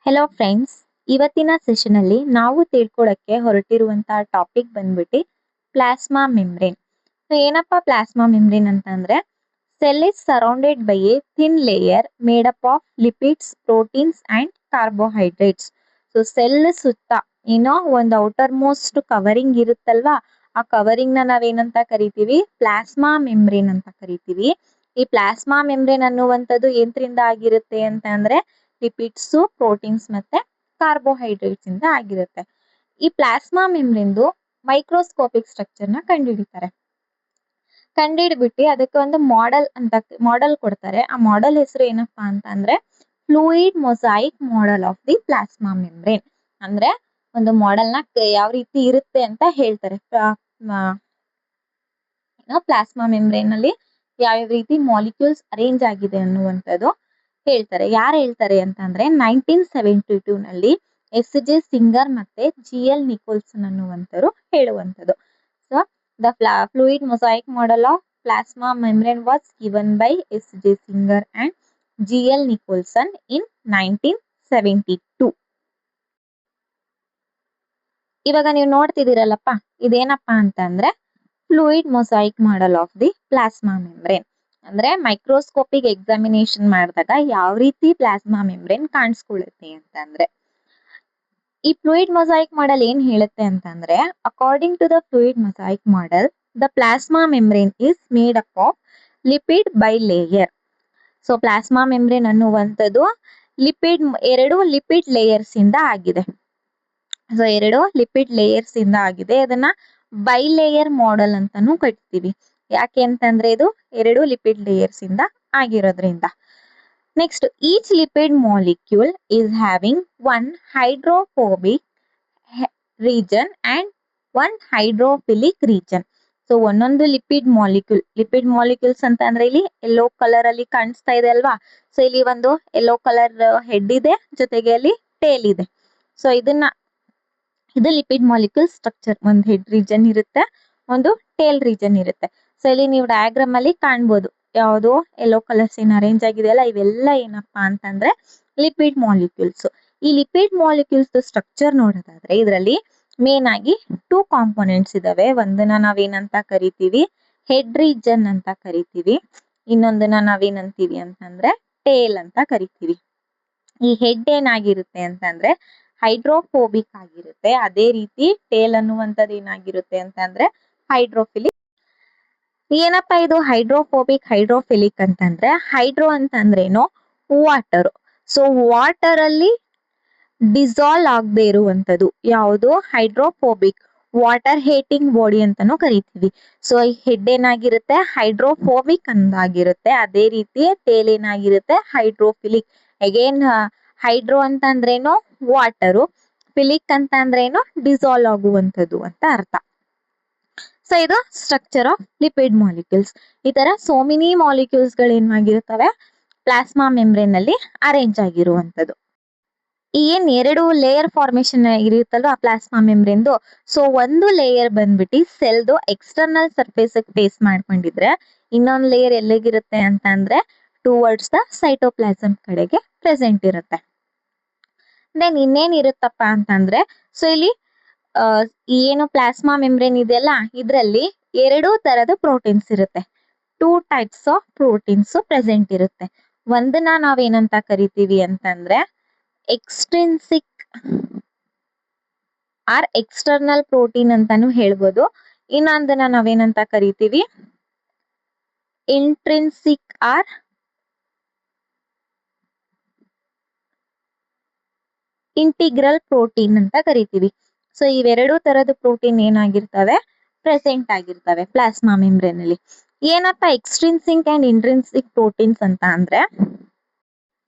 Hello friends, ಇವತ್ತಿನ session ಅಲ್ಲಿ ನಾವು ತಿಳ್ಕೊಳಕ್ಕೆ ಹೊರಟಿರುವಂತಹ ಟಾಪಿಕ್ ಬಂದ್ಬಿಟ್ಟು ಪ್ಲಾಸ್ಮಾ ಮೆಂಬ್ರೇನ್. ಏನಪ್ಪಾ ಪ್ಲಾಸ್ಮಾ ಮೆಂಬ್ರೇನ್ ಅಂತ ಅಂದ್ರೆ, cell is surrounded by A thin layer made up of lipids, proteins and carbohydrates. So cell ಸುತ್ತ ಏನೋ ಒಂದು ಔಟರ್ ಮೋಸ್ಟ್ ಕವರಿಂಗ್ ಇರುತ್ತಲ್ವಾ, ಆ ಕವರಿಂಗ್ ನ ನಾವೇನಂತ ಕರಿತೀವಿ, ಪ್ಲಾಸ್ಮಾ ಮೆಂಬ್ರೇನ್ ಅಂತ ಕರಿತೀವಿ. ಈ ಪ್ಲಾಸ್ಮಾ ಮೆಂಬ್ರೇನ್ ಅನ್ನುವಂಥದ್ದು ಎಂತ್ರಿಂದ ಆಗಿರುತ್ತೆ ಅಂತ ಅಂದ್ರೆ ಲಿಪಿಡ್ಸ್, ಪ್ರೋಟೀನ್ಸ್ ಮತ್ತೆ ಕಾರ್ಬೋಹೈಡ್ರೇಟ್ಸ್ ಇಂದ ಆಗಿರುತ್ತೆ. ಈ ಪ್ಲಾಸ್ಮಾ ಮೆಂಬ್ರೇನ್ದು ಮೈಕ್ರೋಸ್ಕೋಪಿಕ್ ಸ್ಟ್ರಕ್ಚರ್ ನ ಕಂಡುಹಿಡ್ಬಿಟ್ಟು ಅದಕ್ಕೆ ಒಂದು ಮಾಡೆಲ್ ಕೊಡ್ತಾರೆ. ಆ ಮಾಡೆಲ್ ಹೆಸರು ಏನಪ್ಪಾ ಅಂತ ಅಂದ್ರೆ fluid mosaic model of the plasma membrane. ಅಂದ್ರೆ ಒಂದು ಮಾಡೆಲ್ ನ ಯಾವ ರೀತಿ ಇರುತ್ತೆ ಅಂತ ಹೇಳ್ತಾರೆ. ಪ್ಲಾಸ್ಮಾ ಮೆಂಬ್ರೇನ್ ಅಲ್ಲಿ ಯಾವ್ಯಾವ ರೀತಿ ಮಾಲಿಕ್ಯೂಲ್ಸ್ ಅರೇಂಜ್ ಆಗಿದೆ ಅನ್ನುವಂಥದ್ದು ಹೇಳ್ತಾರೆ. ಯಾರು ಹೇಳ್ತಾರೆ ಅಂತ ಅಂದ್ರೆ 1972 ನಲ್ಲಿ ಎಸ್.ಜೆ. ಸಿಂಗರ್ ಮತ್ತೆ ಜಿ.ಎಲ್. ನಿಕೋಲ್ಸನ್ ಅನ್ನುವಂಥವ್ರು ಹೇಳುವಂಥದ್ದು. So the fluid mosaic model of plasma membrane was given by S J. Singer and G L. Nicolson in 1972. ಇವಾಗ ನೀವು ನೋಡ್ತಿದ್ದೀರಲ್ಲಪ್ಪ, ಇದೇನಪ್ಪಾ ಅಂತ ಅಂದ್ರೆ fluid mosaic model of the plasma membrane. ಅಂದ್ರೆ ಮೈಕ್ರೋಸ್ಕೋಪಿಕ್ ಎಕ್ಸಾಮಿನೇಷನ್ ಮಾಡಿದಾಗ ಯಾವ ರೀತಿ ಪ್ಲಾಸ್ಮಾ ಮೆಂಬ್ರೇನ್ ಕಾಣಿಸ್ಕೊಳ್ಳುತ್ತೆ ಅಂತಂದ್ರೆ, ಈ ಫ್ಲೂಯಿಡ್ ಮೊಸಾಯಿಕ್ ಮಾಡೆಲ್ ಏನ್ ಹೇಳುತ್ತೆ ಅಂತಂದ್ರೆ, according to the fluid mosaic model the plasma membrane is made up of lipid bilayer. So plasma membrane ಅನ್ನುವಂಥದ್ದು ಎರಡು ಲಿಪಿಡ್ ಲೇಯರ್ಸ್ ಇಂದ ಆಗಿದೆ. ಸೊ ಎರಡು ಲಿಪಿಡ್ ಲೇಯರ್ಸ್ ಇಂದ ಆಗಿದೆ. ಅದನ್ನ ಬೈಲೇಯರ್ ಮಾಡೆಲ್ ಅಂತಾನು ಕರಿತೀವಿ. ಯಾಕೆ ಅಂತಂದ್ರೆ ಇದು ಎರಡು ಲಿಪಿಡ್ ಲೇಯರ್ಸ್ ಇಂದ ಆಗಿರೋದ್ರಿಂದ. Next, each lipid molecule is having one hydrophobic region and one hydrophilic region. So ಒಂದೊಂದು ಲಿಪಿಡ್ ಮಾಲಿಕ್ಯೂಲ್ಸ್ ಅಂತ ಅಂದ್ರೆ ಇಲ್ಲಿ ಯೆಲ್ಲೋ ಕಲರ್ ಅಲ್ಲಿ ಕಾಣಿಸ್ತಾ ಇದೆ ಅಲ್ವಾ. ಸೊ ಇಲ್ಲಿ ಒಂದು ಯೆಲ್ಲೋ ಕಲರ್ ಹೆಡ್ ಇದೆ, ಜೊತೆಗೆ ಅಲ್ಲಿ ಟೇಲ್ ಇದೆ. ಸೊ ಇದು ಲಿಪಿಡ್ ಮಾಲಿಕ್ಯೂಲ್ ಸ್ಟ್ರಕ್ಚರ್. ಒಂದು ಹೆಡ್ ರೀಜನ್ ಇರುತ್ತೆ, ಒಂದು ಟೇಲ್ ರೀಜನ್ ಇರುತ್ತೆ. ಸೊ ಇಲ್ಲಿ ನೀವು ಡಯಾಗ್ರಾಮ್ ಅಲ್ಲಿ ಕಾಣ್ಬೋದು, ಯಾವುದು ಯೆಲ್ಲೋ ಕಲರ್ಸ್ ಏನ್ ಅರೇಂಜ್ ಆಗಿದೆಯಲ್ಲ, ಇವೆಲ್ಲ ಏನಪ್ಪಾ ಅಂತಂದ್ರೆ ಲಿಪಿಡ್ ಮಾಲಿಕ್ಯೂಲ್ಸ್. ಈ ಲಿಪಿಡ್ ಮಾಲಿಕ್ಯೂಲ್ಸ್ ಸ್ಟ್ರಕ್ಚರ್ ನೋಡೋದಾದ್ರೆ ಇದರಲ್ಲಿ ಮೇನ್ ಆಗಿ 2 ಕಾಂಪೋನೆಂಟ್ಸ್ ಇದಾವೆ. ಒಂದನ್ನ ನಾವೇನಂತ ಕರಿತೀವಿ, ಹೆಡ್ ರೀಜನ್ ಅಂತ ಕರಿತೀವಿ. ಇನ್ನೊಂದನ್ನ ನಾವೇನಂತೀವಿ ಅಂತಂದ್ರೆ ಟೇಲ್ ಅಂತ ಕರಿತೀವಿ. ಈ ಹೆಡ್ ಏನಾಗಿರುತ್ತೆ ಅಂತಂದ್ರೆ ಹೈಡ್ರೋಫೋಬಿಕ್ ಆಗಿರುತ್ತೆ. ಅದೇ ರೀತಿ ಟೇಲ್ ಅನ್ನುವಂಥದ್ದು ಏನಾಗಿರುತ್ತೆ ಅಂತಂದ್ರೆ ಹೈಡ್ರೋಫಿಲಿಕ್. ಏನಪ್ಪಾ ಇದು ಹೈಡ್ರೋಫಿಲಿಕ್ ಅಂತಂದ್ರೆ, ಹೈಡ್ರೋ ಅಂತಂದ್ರೇನು ವಾಟರ್. ಸೊ ವಾಟರ್ ಅಲ್ಲಿ ಡಿಸಾಲ್ವ್ ಆಗದೆ ಇರುವಂತದ್ದು ಯಾವುದು ಹೈಡ್ರೋಫೋಬಿಕ್, ವಾಟರ್ ಹೇಟಿಂಗ್ ಬಾಡಿ ಅಂತಾನು ಕರಿತೀವಿ. ಸೊ ಈ ಹೆಡ್ ಏನಾಗಿರುತ್ತೆ ಹೈಡ್ರೋಫೋಬಿಕ್ ಅಂದಾಗಿರುತ್ತೆ. ಅದೇ ರೀತಿ ಟೇಲ್ ಏನಾಗಿರುತ್ತೆ ಹೈಡ್ರೋಫಿಲಿಕ್. ಅಗೇನ್ ಹೈಡ್ರೋ ಅಂತ ಅಂದ್ರೇನು ವಾಟರು, ಫಿಲಿಕ್ ಅಂತ ಅಂದ್ರೇನು ಡಿಸಾಲ್ವ್ ಆಗುವಂಥದ್ದು ಅಂತ ಅರ್ಥ. ಸೊ ಇದು ಸ್ಟ್ರಕ್ಚರ್ ಆಫ್ ಲಿಪಿಡ್ ಮಾಲಿಕ್ಯೂಲ್ಸ್. ಈ ತರ ಸೋ ಮೆನಿ ಮಾಲಿಕ್ಯೂಲ್ಸ್ ಗಳು ಏನಾಗಿರ್ತವೆ ಪ್ಲಾಸ್ಮಾ ಮೆಂಬ್ರೇನ್ ಅಲ್ಲಿ ಅರೇಂಜ್ ಆಗಿರುವಂತದ್ದು. ಏನ್ ಎರಡು ಲೇಯರ್ ಫಾರ್ಮೇಶನ್ ಇರುತ್ತಲ್ವಾ ಪ್ಲಾಸ್ಮಾ ಮೆಂಬ್ರೇನ್ದು, ಸೊ ಒಂದು ಲೇಯರ್ ಬಂದ್ಬಿಟ್ಟು ಸೆಲ್ದು ಎಕ್ಸ್ಟರ್ನಲ್ ಸರ್ಫೇಸ್ ಫೇಸ್ ಮಾಡ್ಕೊಂಡಿದ್ರೆ ಇನ್ನೊಂದು ಲೇಯರ್ ಎಲ್ಲಿಗಿರುತ್ತೆ ಅಂತ ಅಂದ್ರೆ ಟುವರ್ಡ್ಸ್ ದ ಸೈಟೋಪ್ಲಾಸಮ್ ಕಡೆಗೆ ಪ್ರೆಸೆಂಟ್ ಇರುತ್ತೆ. ದೆನ್ ಇನ್ನೇನ್ ಇರುತ್ತಪ್ಪ ಅಂತಂದ್ರೆ, ಸೊ ಇಲ್ಲಿ ಏನು ಪ್ಲಾಸ್ಮಾ ಮೆಂಬ್ರೇನ್ ಇದೆಯಲ್ಲ, ಇದರಲ್ಲಿ ಎರಡು ತರದ ಪ್ರೋಟೀನ್ಸ್ ಇರುತ್ತೆ. 2 ಟೈಪ್ಸ್ ಆಫ್ ಪ್ರೋಟೀನ್ಸ್ ಪ್ರೆಸೆಂಟ್ ಇರುತ್ತೆ. ಒಂದನ್ನ ನಾವೇನಂತ ಕರಿತೀವಿ ಅಂತಂದ್ರೆ ಎಕ್ಸ್ಟ್ರಿನ್ಸಿಕ್ ಆರ್ ಎಕ್ಸ್ಟರ್ನಲ್ ಪ್ರೋಟೀನ್ ಅಂತಾನು ಹೇಳ್ಬೋದು. ಇನ್ನೊಂದನ್ನ ನಾವೇನಂತ ಕರಿತೀವಿ ಇಂಟ್ರಿನ್ಸಿಕ್ ಆರ್ ಇಂಟಿಗ್ರಲ್ ಪ್ರೋಟೀನ್ ಅಂತ ಕರಿತೀವಿ. ಸೊ ಇವೆರಡು ತರದ ಪ್ರೋಟೀನ್ ಏನಾಗಿರ್ತವೆ ಪ್ರೆಸೆಂಟ್ ಆಗಿರ್ತವೆ ಪ್ಲಾಸ್ಮಾ ಮೆಂಬ್ರೇನ್ ಅಲ್ಲಿ. ಏನಪ್ಪ ಎಕ್ಸ್ಟ್ರಿನ್ಸಿಕ್ ಅಂಡ್ ಇಂಟ್ರಿನ್ಸಿಕ್ ಪ್ರೋಟೀನ್ಸ್ ಅಂತ ಅಂದ್ರೆ,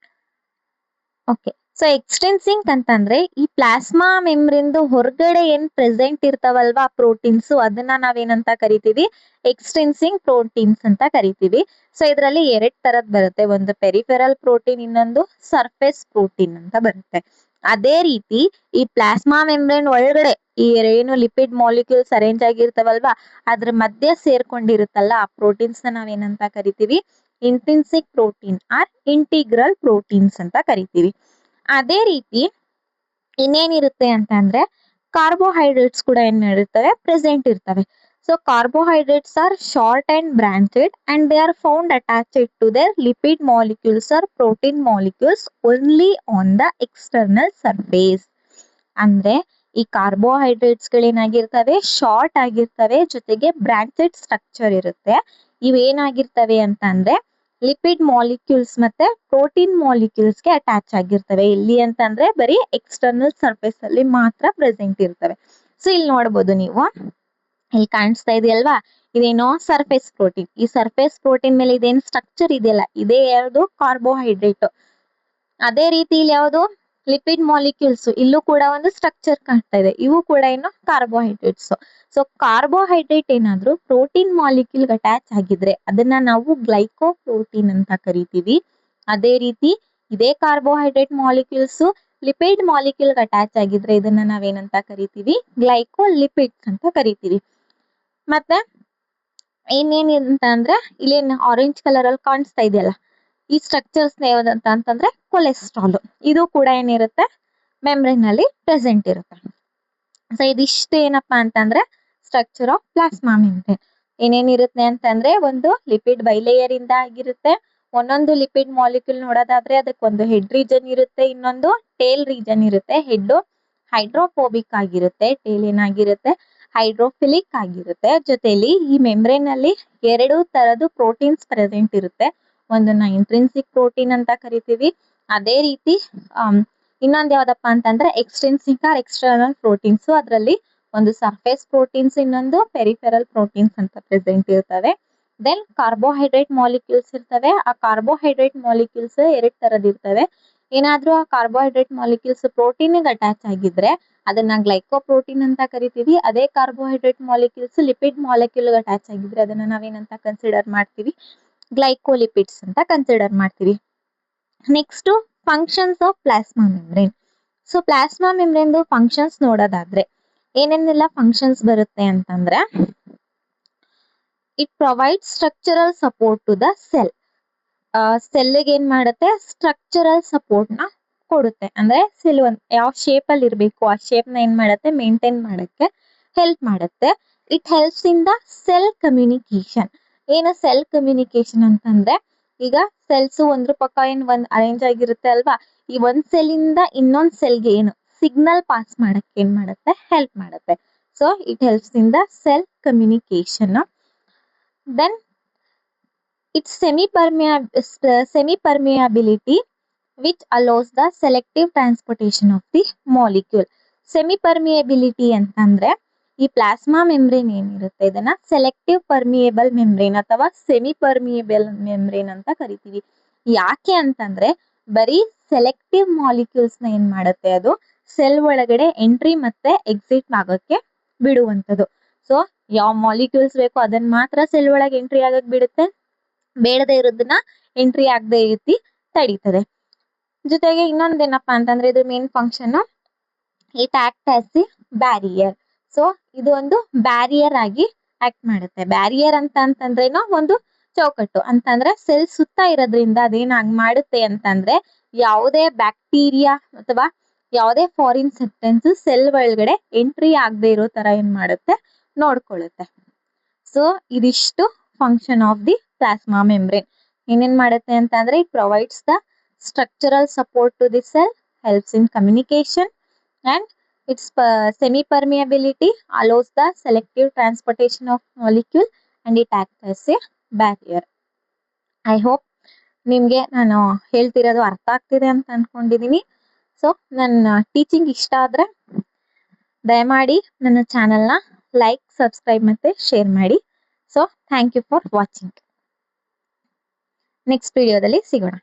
ಓಕೆ, ಸೊ ಎಕ್ಸ್ಟ್ರಿನ್ಸಿಕ್ ಅಂತಂದ್ರೆ ಈ ಪ್ಲಾಸ್ಮಾ ಮೆಂಬ್ರೇನ್ದು ಹೊರಗಡೆ ಏನ್ ಪ್ರೆಸೆಂಟ್ ಇರ್ತಾವಲ್ವಾ ಪ್ರೋಟೀನ್ಸ್, ಅದನ್ನ ನಾವೇನಂತ ಕರಿತೀವಿ ಎಕ್ಸ್ಟ್ರಿನ್ಸಿಕ್ ಪ್ರೋಟೀನ್ಸ್ ಅಂತ ಕರಿತೀವಿ. ಸೊ ಇದರಲ್ಲಿ 2 ತರದ್ ಬರುತ್ತೆ, ಒಂದು ಪೆರಿಫೆರಲ್ ಪ್ರೋಟೀನ್, ಇನ್ನೊಂದು ಸರ್ಫೇಸ್ ಪ್ರೋಟೀನ್ ಅಂತ ಬರುತ್ತೆ. ಅದೇ ರೀತಿ ಈ ಪ್ಲಾಸ್ಮಾ ಮೆಂಬ್ರೇನ್ ಒಳಗಡೆ ಈ ಏನು ಲಿಪಿಡ್ ಮಾಲಿಕ್ಯೂಲ್ಸ್ ಅರೇಂಜ್ ಆಗಿರ್ತಾವಲ್ವಾ ಅದ್ರ ಮಧ್ಯೆ ಸೇರ್ಕೊಂಡಿರುತ್ತಲ್ಲ ಆ ಪ್ರೋಟೀನ್ಸ್ ನ ನಾವೇನಂತ ಕರಿತೀವಿ intrinsic protein or integral proteins ಅಂತ ಕರಿತೀವಿ. ಅದೇ ರೀತಿ ಇನ್ನೇನಿರುತ್ತೆ ಅಂತ ಅಂದ್ರೆ ಕಾರ್ಬೋಹೈಡ್ರೇಟ್ಸ್ ಕೂಡ ಏನ್ ಮಾಡಿರ್ತವೆ ಪ್ರೆಸೆಂಟ್ ಇರ್ತವೆ. So carbohydrates are short and branched and they are found attached to their lipid molecules or protein molecules only on the external surface. ಅಂದ್ರೆ ಈ ಕಾರ್ಬೋಹೈಡ್ರೇಟ್ಸ್ ಗಳೇನಾಗಿರ್ತವೆ ಶಾರ್ಟ್ ಆಗಿರ್ತವೆ, ಜೊತೆಗೆ ಬ್ರಾಂಚೆಡ್ ಸ್ಟ್ರಕ್ಚರ್ ಇರುತ್ತೆ. ಇವೇನಾಗಿರ್ತವೆ ಅಂತ ಅಂದ್ರೆ ಲಿಪಿಡ್ ಮಾಲಿಕ್ಯೂಲ್ಸ್ ಮತ್ತೆ ಪ್ರೋಟೀನ್ ಮಾಲಿಕ್ಯೂಲ್ಸ್ ಗೆ attach ಆಗಿರ್ತವೆ. ಎಲ್ಲಿ ಅಂತಂದ್ರೆ ಬರೀ ಎಕ್ಸ್ಟರ್ನಲ್ ಸರ್ಫೇಸ್ ಅಲ್ಲಿ ಮಾತ್ರ ಪ್ರೆಸೆಂಟ್ ಇರ್ತವೆ. ಸೊ ಇಲ್ಲಿ ನೋಡ್ಬೋದು ನೀವು, ಇಲ್ಲಿ ಕಾಣಿಸ್ತಾ ಇದೆಯಲ್ವಾ, ಇದೇನೋ ಸರ್ಫೇಸ್ ಪ್ರೋಟೀನ್. ಈ ಸರ್ಫೇಸ್ ಪ್ರೋಟೀನ್ ಮೇಲೆ ಇದೇನು ಸ್ಟ್ರಕ್ಚರ್ ಇದೆಯಲ್ಲ, ಇದೇ ಯಾವುದು ಕಾರ್ಬೋಹೈಡ್ರೇಟ್. ಅದೇ ರೀತಿ ಇಲ್ಲಿ ಯಾವುದು ಲಿಪಿಡ್ ಮಾಲಿಕ್ಯೂಲ್ಸ್, ಇಲ್ಲೂ ಕೂಡ ಒಂದು ಸ್ಟ್ರಕ್ಚರ್ ಕಾಣ್ತಾ ಇದೆ. ಇವು ಕೂಡ ಏನು ಕಾರ್ಬೋಹೈಡ್ರೇಟ್ಸ್. ಸೊ ಕಾರ್ಬೋಹೈಡ್ರೇಟ್ ಏನಾದ್ರೂ ಪ್ರೋಟೀನ್ ಮಾಲಿಕ್ಯೂಲ್ ಅಟ್ಯಾಚ್ ಆಗಿದ್ರೆ ಅದನ್ನ ನಾವು ಗ್ಲೈಕೋಪ್ರೋಟೀನ್ ಅಂತ ಕರಿತೀವಿ. ಅದೇ ರೀತಿ ಇದೇ carbohydrate molecules lipid molecule attach ಆಗಿದ್ರೆ ಇದನ್ನ ನಾವೇನಂತ ಕರಿತೀವಿ ಗ್ಲೈಕೋಲಿಪಿಡ್ಸ್ ಅಂತ ಕರಿತೀವಿ. ಮತ್ತೆ ಇನ್ನೇನ್ ಅಂತ ಅಂದ್ರೆ ಇಲ್ಲೇನ್ ಆರೆಂಜ್ ಕಲರ್ ಅಲ್ಲಿ ಕಾಣಿಸ್ತಾ ಇದೆಯಲ್ಲ, ಈ ಸ್ಟ್ರಕ್ಚರ್ಸ್ ಯಾವ್ದಂತ ಅಂತಂದ್ರೆ ಕೊಲೆಸ್ಟ್ರಾಲ್. ಇದು ಕೂಡ ಏನಿರುತ್ತೆ ಮೆಂಬ್ರೇನ್ ಅಲ್ಲಿ ಪ್ರೆಸೆಂಟ್ ಇರುತ್ತೆ. ಸೊ ಇದಿಷ್ಟು ಏನಪ್ಪಾ ಅಂತಂದ್ರೆ ಸ್ಟ್ರಕ್ಚರ್ ಆಫ್ ಪ್ಲಾಸ್ಮಾ ಮೆಂಬ್ರೇನ್. ಏನೇನಿರುತ್ತೆ ಅಂತಂದ್ರೆ ಒಂದು ಲಿಪಿಡ್ ಬೈಲೇಯರ್ ಇಂದ ಆಗಿರುತ್ತೆ. ಒಂದೊಂದು ಲಿಪಿಡ್ ಮಾಲಿಕ್ಯೂಲ್ ನೋಡೋದಾದ್ರೆ ಅದಕ್ಕೊಂದು ಹೆಡ್ ರೀಜನ್ ಇರುತ್ತೆ, ಇನ್ನೊಂದು ಟೇಲ್ ರೀಜನ್ ಇರುತ್ತೆ. ಹೆಡ್ ಹೈಡ್ರೋಫೋಬಿಕ್ ಆಗಿರುತ್ತೆ, ಟೇಲ್ ಏನಾಗಿರುತ್ತೆ ಹೈಡ್ರೋಫಿಲಿಕ್ ಆಗಿರುತ್ತೆ. ಜೊತೆಲಿ ಈ ಮೆಂಬ್ರೇನ್ ಅಲ್ಲಿ 2 ತರದ್ದು ಪ್ರೋಟೀನ್ಸ್ ಪ್ರೆಸೆಂಟ್ ಇರುತ್ತೆ. ಒಂದನ್ನ ಇಂಟ್ರಿನ್ಸಿಕ್ ಪ್ರೋಟೀನ್ ಅಂತ ಕರಿತೀವಿ. ಅದೇ ರೀತಿ ಇನ್ನೊಂದು ಯಾವ್ದಪ್ಪ ಅಂತಂದ್ರೆ ಎಕ್ಸ್ಟ್ರಿನ್ಸಿಕ್ ಆರ್ ಎಕ್ಸ್ಟರ್ನಲ್ ಪ್ರೋಟೀನ್ಸ್. ಅದರಲ್ಲಿ ಒಂದು ಸರ್ಫೇಸ್ ಪ್ರೋಟೀನ್ಸ್, ಇನ್ನೊಂದು ಪೆರಿಫೆರಲ್ ಪ್ರೋಟೀನ್ಸ್ ಅಂತ ಪ್ರೆಸೆಂಟ್ ಇರ್ತವೆ. ದೆನ್ ಕಾರ್ಬೋಹೈಡ್ರೇಟ್ ಮಾಲಿಕ್ಯೂಲ್ಸ್ ಇರ್ತವೆ. ಆ ಕಾರ್ಬೋಹೈಡ್ರೇಟ್ ಮಾಲಿಕ್ಯೂಲ್ಸ್ 2 ತರದ್ ಇರ್ತವೆ. ಏನಾದ್ರೂ ಆ ಕಾರ್ಬೋಹೈಡ್ರೇಟ್ ಮಾಲಿಕ್ಯೂಲ್ಸ್ ಪ್ರೋಟೀನ್ ಅಟ್ಯಾಚ್ ಆಗಿದ್ರೆ ಅದನ್ನ ಗ್ಲೈಕೋಪ್ರೋಟೀನ್ ಅಂತ ಕರಿತೀವಿ. ಅದೇ carbohydrate molecules lipid molecule attach ಆಗಿದ್ರೆ ಅದನ್ನ ನಾವೇನಂತ ಕನ್ಸಿಡರ್ ಮಾಡ್ತೀವಿ ಗ್ಲೈಕೋಲಿಪಿಡ್ಸ್ ಅಂತ ಕನ್ಸಿಡರ್ ಮಾಡ್ತೀವಿ. Next functions of plasma membrane. So plasma membrane functions ನೋಡೋದಾದ್ರೆ ಏನೇನೆಲ್ಲ ಫಂಕ್ಷನ್ಸ್ ಬರುತ್ತೆ ಅಂತಂದ್ರೆ it provide structural support to the cell. ಸೆಲ್ಗೆ ಏನ್ ಮಾಡುತ್ತೆ ಸ್ಟ್ರಕ್ಚರಲ್ ಸಪೋರ್ಟ್ ನ ಕೊಡುತ್ತೆ. ಅಂದ್ರೆ ಸೆಲ್ ಯಾವ ಶೇಪ್ ಅಲ್ಲಿ ಇರ್ಬೇಕು ಆ ಶೇಪ್ ನ ಏನ್ ಮಾಡುತ್ತೆ ಮೇಂಟೈನ್ ಮಾಡಕ್ಕೆ ಹೆಲ್ಪ್ ಮಾಡುತ್ತೆ. It helps in the cell communication. ಏನು ಸೆಲ್ ಕಮ್ಯುನಿಕೇಶನ್ ಅಂತಂದ್ರೆ ಈಗ ಸೆಲ್ಸ್ ಒಂದ್ರ ಪಕ್ಕ ಒಂದ್ ಅರೇಂಜ್ ಆಗಿರುತ್ತೆ ಅಲ್ವಾ, ಈ ಒಂದ್ ಸೆಲ್ ಇಂದ ಇನ್ನೊಂದ್ ಸೆಲ್ಗೆ ಏನು ಸಿಗ್ನಲ್ ಪಾಸ್ ಮಾಡಕ್ಕೆ ಏನ್ ಮಾಡುತ್ತೆ ಹೆಲ್ಪ್ ಮಾಡುತ್ತೆ. So it helps in the cell communication. Then it's semi-permeability which allows the selective transportation of the molecule. Semi-permeability ಅಂತಂದ್ರೆ ಈ ಪ್ಲಾಸ್ಮಾ ಮೆಂಬ್ರೇನ್ ಏನಿರುತ್ತೆ ಇದನ್ನ ಸೆಲೆಕ್ಟಿವ್ ಪರ್ಮಿಯೇಬಲ್ ಮೆಂಬ್ರೇನ್ ಅಥವಾ ಸೆಮಿ ಪರ್ಮಿಯೇಬಲ್ ಮೆಂಬ್ರೇನ್ ಅಂತ ಕರಿತೀವಿ. ಯಾಕೆ ಅಂತಂದ್ರೆ ಬರೀ ಸೆಲೆಕ್ಟಿವ್ ಮಾಲಿಕ್ಯೂಲ್ಸ್ ನ ಏನ್ ಮಾಡುತ್ತೆ ಅದು ಸೆಲ್ ಒಳಗಡೆ ಎಂಟ್ರಿ ಮತ್ತೆ ಎಕ್ಸಿಟ್ ಆಗೋಕ್ಕೆ ಬಿಡುವಂತದ್ದು. ಸೊ ಯಾವ ಮಾಲಿಕ್ಯೂಲ್ಸ್ ಬೇಕೋ ಅದನ್ನ ಮಾತ್ರ ಸೆಲ್ ಒಳಗೆ ಎಂಟ್ರಿ ಆಗಕ್ ಬಿಡುತ್ತೆ, ಬೇಡದೇ ಇರೋದನ್ನ ಎಂಟ್ರಿ ಆಗದೆ ರೀತಿ ತಡೀತದೆ. ಜೊತೆಗೆ ಇನ್ನೊಂದೇನಪ್ಪಾ ಅಂತಂದ್ರೆ ಇದ್ರ main function it act as the barrier. So ಇದು ಒಂದು ಬ್ಯಾರಿಯರ್ ಆಗಿ ಆಕ್ಟ್ ಮಾಡುತ್ತೆ. ಬ್ಯಾರಿಯರ್ ಅಂತಂದ್ರೇನೋ ಒಂದು ಚೌಕಟ್ಟು ಅಂತಂದ್ರೆ ಸೆಲ್ ಸುತ್ತ ಇರೋದ್ರಿಂದ ಅದೇನಾಗ್ ಮಾಡುತ್ತೆ ಅಂತಂದ್ರೆ ಯಾವುದೇ ಬ್ಯಾಕ್ಟೀರಿಯಾ ಅಥವಾ ಯಾವುದೇ ಫಾರಿನ್ ಸಬ್ಸ್ಟೆನ್ಸ್ ಸೆಲ್ ಒಳಗಡೆ ಎಂಟ್ರಿ ಆಗದೆ ಇರೋ ತರ ಏನ್ ಮಾಡುತ್ತೆ ನೋಡ್ಕೊಳ್ಳುತ್ತೆ. ಸೊ ಇದಿಷ್ಟು function of the plasma membrane. ಏನೇನ್ ಮಾಡುತ್ತೆ ಅಂತಂದ್ರೆ it provides the structural support to the cell, helps in communication and its semi-permeability allows the selective transportation of molecule and it acts as a barrier. I hope ನಿಮ್ಗೆ ನಾನು ಹೇಳ್ತಿರೋದು ಅರ್ಥ ಆಗ್ತಿದೆ ಅಂತ ಅನ್ಕೊಂಡಿದೀನಿ. ಸೊ ನನ್ನ ಟೀಚಿಂಗ್ ಇಷ್ಟ ಆದ್ರೆ ದಯಮಾಡಿ ನನ್ನ ಚಾನೆಲ್ನ ಲೈಕ್, ಸಬ್ಸ್ಕ್ರೈಬ್ ಮತ್ತೆ ಶೇರ್ ಮಾಡಿ. So thank you for watching. Next ವಿಡಿಯೋದಲ್ಲಿ ಸಿಗೋಣ.